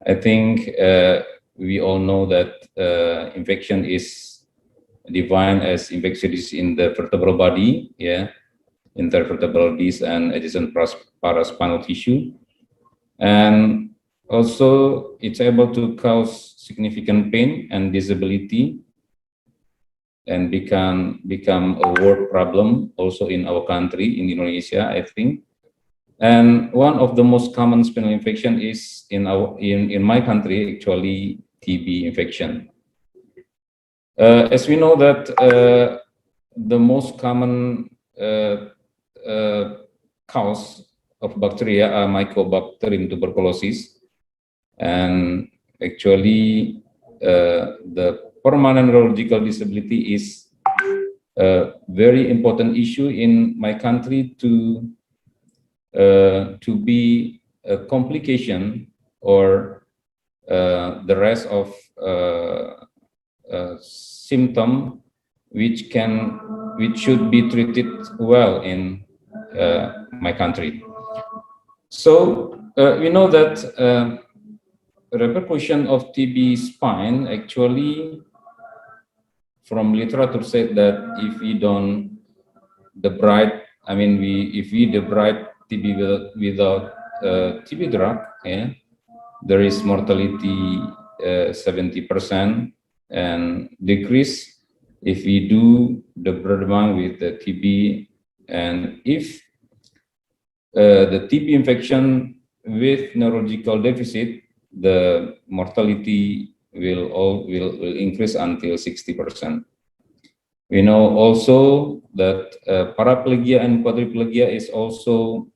I think we all know that infection is defined as infections in the vertebral body, intervertebral disc and adjacent paraspinal tissue, and also it's able to cause significant pain and disability, and become a world problem also in our country, in Indonesia, I think. And one of the most common spinal infection is in my country, actually TB infection. As we know that the most common cause of bacteria are Mycobacterium tuberculosis, and actually the permanent neurological disability is a very important issue in my country to be a complication or the rest of symptom which should be treated well in my country. So we know that repercussion of TB spine actually, from literature, said that if we don't debride, if we debride TB without TB drug, there is mortality 70% and decrease if we do the debridement with the TB, and if the TB infection with neurological deficit, the mortality will increase until 60%. We know also that paraplegia and quadriplegia is also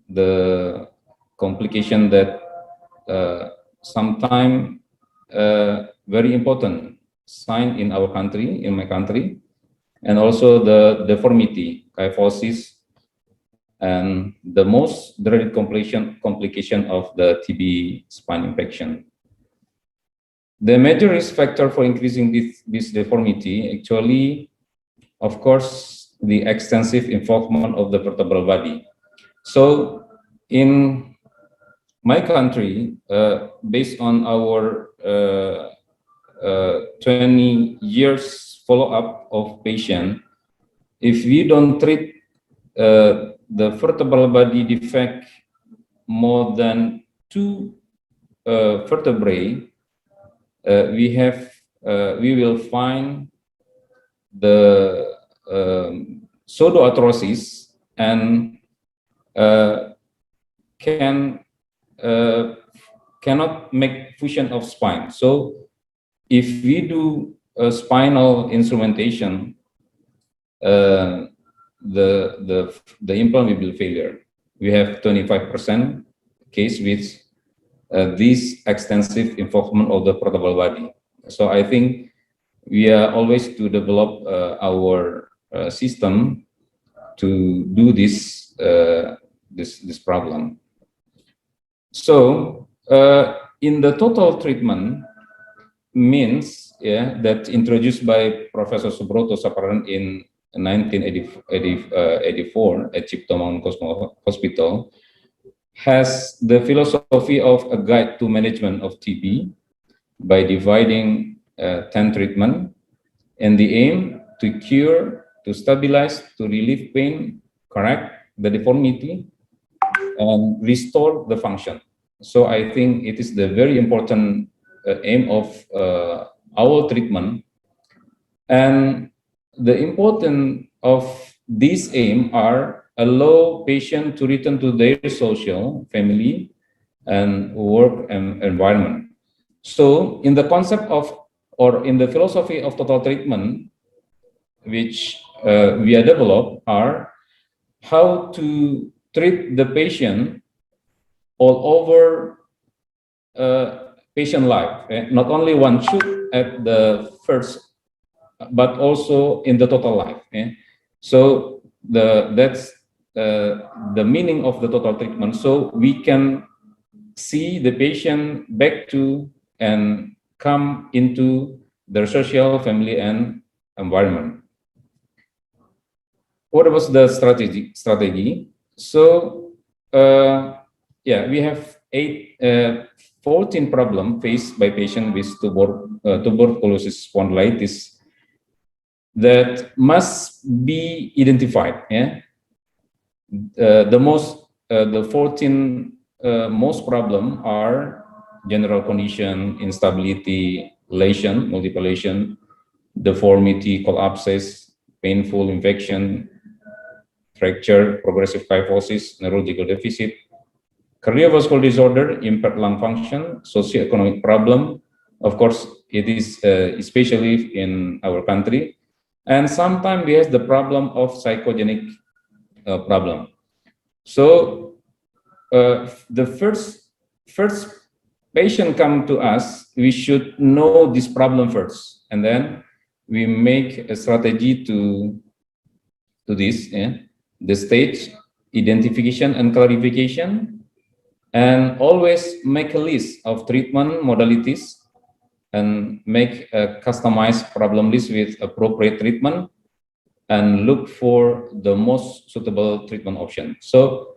the complication that sometimes very important sign in our country, in my country, and also the deformity, kyphosis, and the most dreaded complication of the TB spine infection. The major risk factor for increasing this deformity, actually, of course, the extensive involvement of the vertebral body. So in my country, based on our 20 years follow-up of patient, if we don't treat the vertebral body defect more than 2 vertebrae, we will find the pseudoarthrosis and cannot make fusion of spine. So if we do a spinal instrumentation, the implant will be failure. We have 25% case with this extensive involvement of the vertebral body. So I think we are always to develop our system to do this problem. So in the total treatment means that introduced by Professor Subroto Saparan in 1984 at Cipto Mangunkusumo Hospital, has the philosophy of a guide to management of TB by dividing 10 treatment, and the aim to cure, to stabilize, to relieve pain, correct the deformity, and restore the function. So I think it is the very important aim of our treatment, and the important of this aim are allow patient to return to their social, family, and work environment. So in the concept of, or in the philosophy of total treatment, which we are developed, are how to treat the patient all over patient life. Not only one shoot at the first, but also in the total life. So that's the meaning of the total treatment. So we can see the patient back to and come into their social, family, and environment. What was the strategy? So we have 14 problems faced by patients with tuberculosis spondylitis that must be identified. Yeah, the 14 most problem are general condition, instability, lesion, multiple lesion, deformity, collapses, painful infection, fracture, progressive kyphosis, neurological deficit, cardiovascular disorder, impaired lung function, socioeconomic problem. Of course, it is especially in our country. And sometimes we have the problem of psychogenic problem. So the first patient come to us, we should know this problem first, and then we make a strategy to this. Yeah? The stage identification and clarification, and always make a list of treatment modalities and make a customized problem list with appropriate treatment and look for the most suitable treatment option. So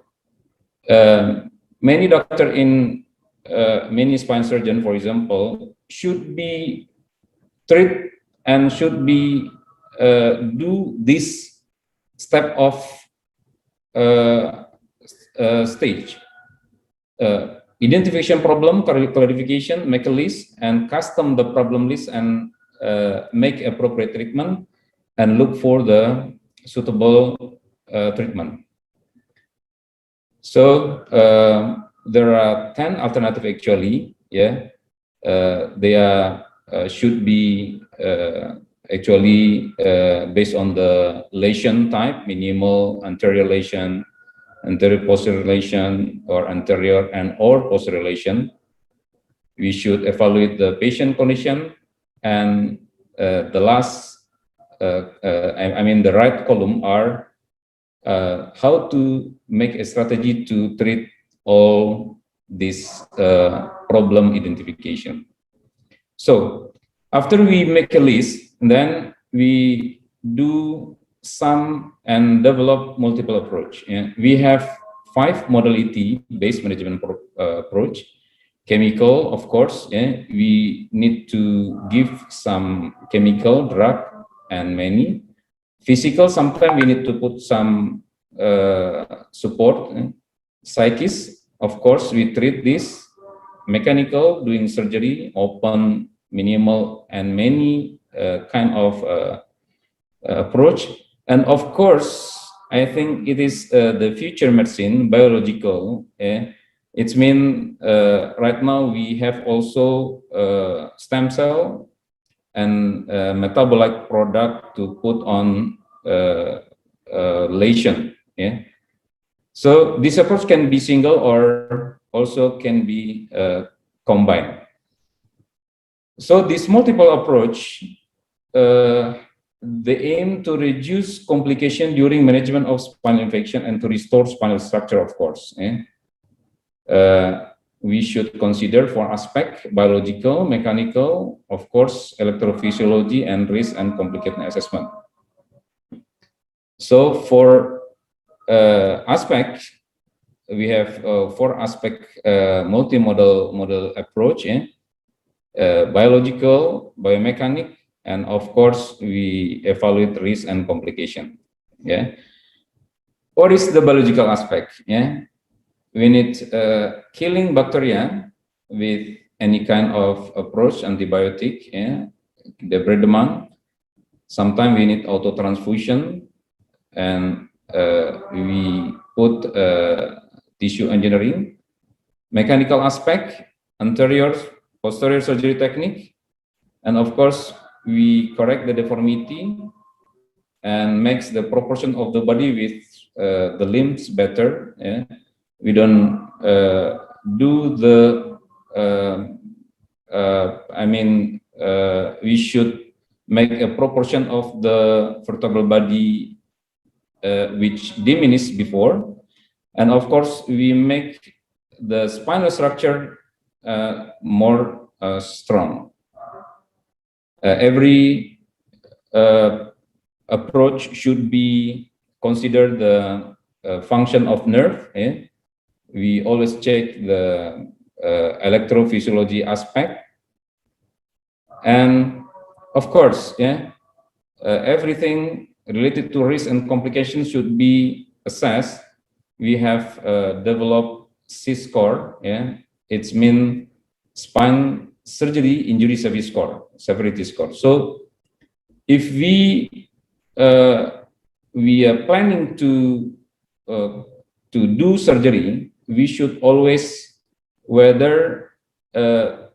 many doctors in many spine surgeon, for example, should be treat and should be do this step of stage. Identification problem, clarification, make a list, and custom the problem list and make appropriate treatment and look for the suitable treatment. So there are 10 alternatives actually. Yeah, they are should be actually based on the lesion type: minimal, anterior lesion, anterior posterior lesion, or anterior and or posterior lesion. We should evaluate the patient condition, and the last, I mean the right column are how to make a strategy to treat all this problem identification. So after we make a list, then we do some and develop multiple approach. Yeah. We have 5 modality based management approach. Chemical, of course, yeah, we need to give some chemical, drug, and many. Physical, sometimes we need to put some support. Psychist, of course, we treat this. Mechanical, doing surgery, open, minimal, and many kind of approach. And of course, I think it is the future medicine, biological. It's mean right now we have also stem cell and metabolic product to put on lesion. Yeah. So this approach can be single or also can be combined. So this multiple approach, they aim to reduce complication during management of spinal infection and to restore spinal structure, of course. We should consider 4 aspects: biological, mechanical, of course, electrophysiology, and risk and complication assessment. So for aspect, we have 4 aspect multimodal approach: biological, biomechanic, and of course we evaluate risk and complication. Yeah. What is the biological aspect? Yeah. We need killing bacteria with any kind of approach, antibiotic, yeah, debridement. Sometimes we need auto transfusion, and we put tissue engineering. Mechanical aspect, anterior, posterior surgery technique, and of course we correct the deformity and makes the proportion of the body with the limbs better. Yeah. We don't do the we should make a proportion of the vertebral body which diminished before, and of course we make the spinal structure more strong. Every approach should be consider the function of nerve. We always check the electrophysiology aspect, and of course, everything related to risk and complications should be assessed. We have developed C-score, it's mean spine surgery injury severity score. So if we are planning to do surgery, we should always whether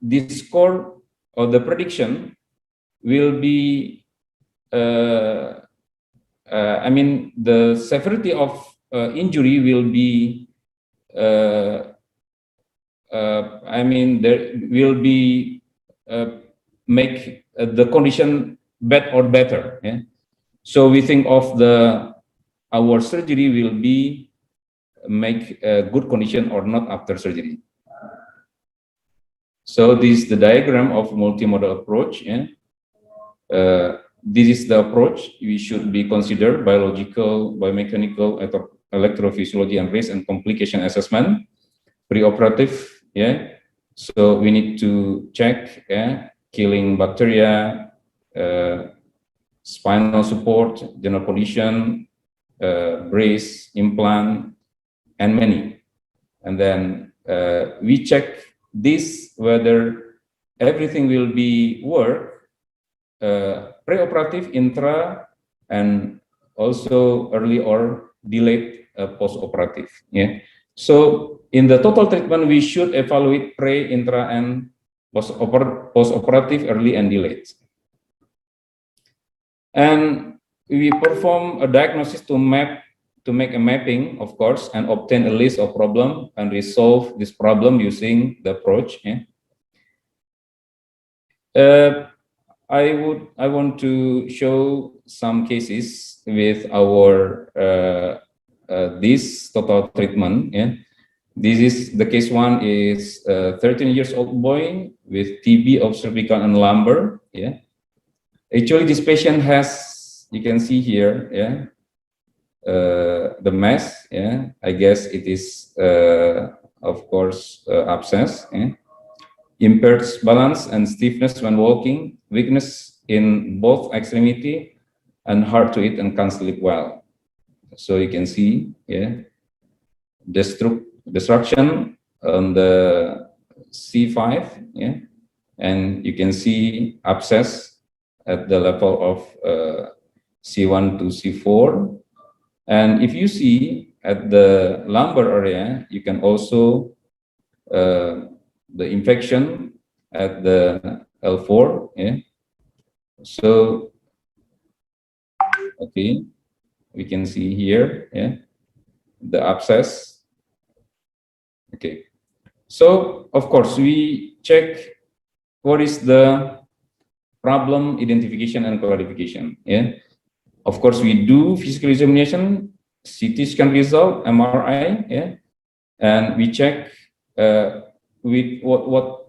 this score or the prediction will be I mean the severity of injury will be I mean there will be make the condition bad or better. So we think of our surgery will be make a good condition or not after surgery. So this is the diagram of multimodal approach. This is the approach we should be considered: biological, biomechanical, electrophysiology, and risk and complication assessment, preoperative. So we need to check killing bacteria, spinal support, general condition, brace, implant, and many. And then we check this whether everything will be work preoperative, intra, and also early or delayed postoperative. So in the total treatment, we should evaluate pre, intra, and postoperative, early and delayed. And we perform a diagnosis to make a mapping, of course, and obtain a list of problem and resolve this problem using the approach. I want to show some cases with our this total treatment. This is the case one is a 13 years old boy with TB of cervical and lumbar. Actually, this patient has, you can see here, the mass. I guess it is, of course, abscess. Impaired balance and stiffness when walking, weakness in both extremity, and hard to eat and can't sleep well. So you can see, destruction on the C5, and you can see abscess at the level of C1 to C4. And if you see at the lumbar area, you can also the infection at the L4. So, okay, we can see here, the abscess. Okay, so of course we check what is the problem identification and clarification. Of course, we do physical examination, CT scan result, MRI, and we check with what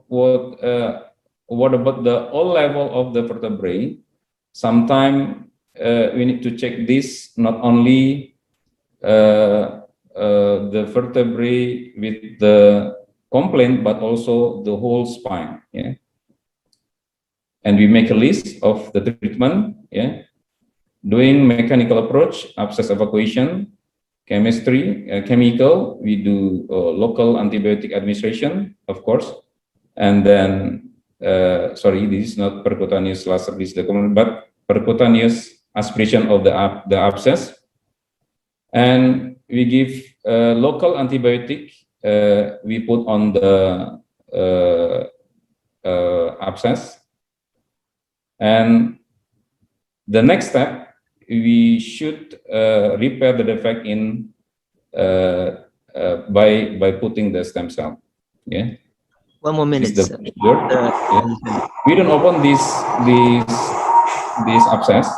about the all level of the vertebrae. Sometimes we need to check this not only the vertebrae with the complaint, but also the whole spine. And we make a list of the treatment. Doing mechanical approach, abscess evacuation, chemistry, chemical, we do local antibiotic administration, of course, and then sorry, this is not percutaneous laser, this is the common, but percutaneous aspiration of the abscess, and we give local antibiotic we put on the abscess, and the next step, we should repair the defect in by putting the stem cell. One more minute. We don't open this abscess.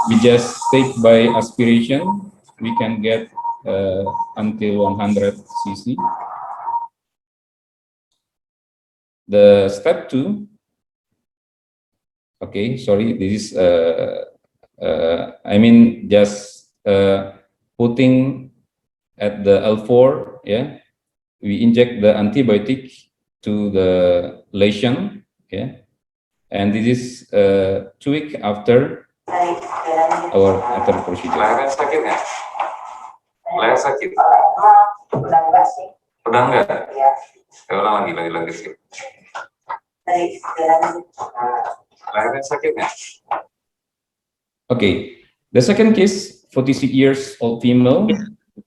We just take by aspiration. We can get until 100 cc. The step 2. Okay, sorry, this is I mean just putting at the L4, we inject the antibiotic to the lesion, okay, and this is 2 weeks after our procedure. Lehernya sakit nggak? Leher sakit? Udah enggak? Ya, ulang lagi sih. Lehernya sakit nggak? Okay, the second case, 46 years old female.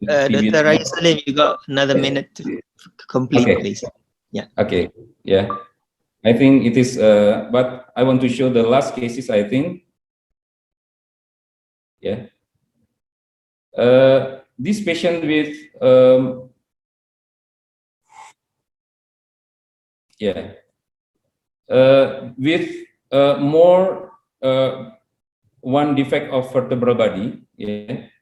Dr. Rahyussalim, you got another minute to complete, Okay. please. Yeah. Okay, yeah. I think it is, but I want to show the last cases, I think. Yeah. This patient with, with more one defect of vertebral body, yeah.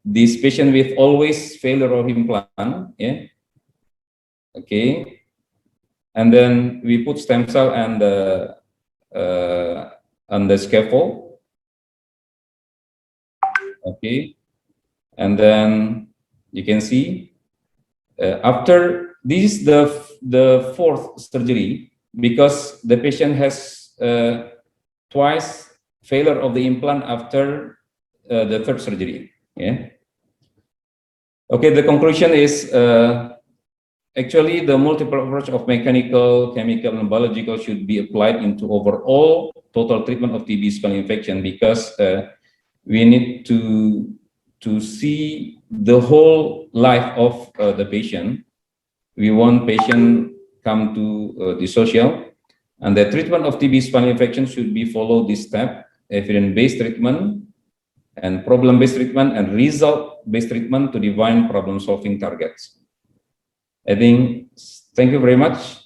This patient with always failure of implant, yeah. Okay. And then we put stem cell and on the scaffold. Okay. And then you can see after this is the fourth surgery, because the patient has twice failure of the implant after the third surgery. Yeah. Okay, the conclusion is actually the multiple approach of mechanical, chemical, and biological should be applied into overall total treatment of TB spinal infection, because we need to see the whole life of the patient. We want patient come to the social, and the treatment of TB spinal infection should be follow this step: evidence-based treatment, and problem-based treatment, and result-based treatment to define problem-solving targets. I think, thank you very much.